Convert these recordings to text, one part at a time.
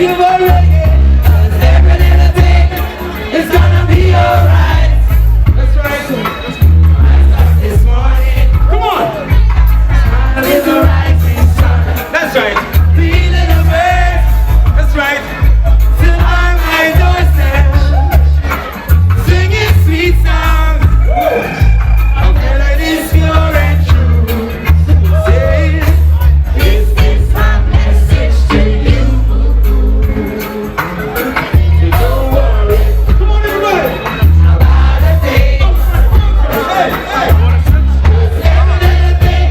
you for reggae. 'Cause every little thing is gonna be alright. That's right. This morning, come on. Smile is the rising sun. That's right. Feeling the bird. That's right. Till on my doorstep, singing sweet songs. I'll tell her this pure and true. Say, this is my message to you. So don't worry. Come on, everybody. About a thing. Hey, hey. Every little thing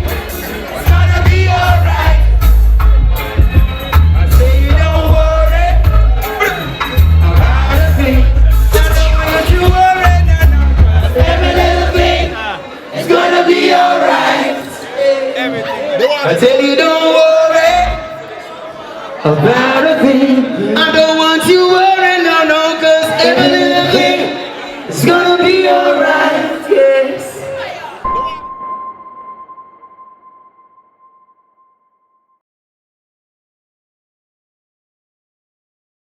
is gonna be alright. I say you don't worry about a thing. I don't want you worry, no, no. 'Cause every little thing is gonna be alright. I tell you don't worry about a thing. I don't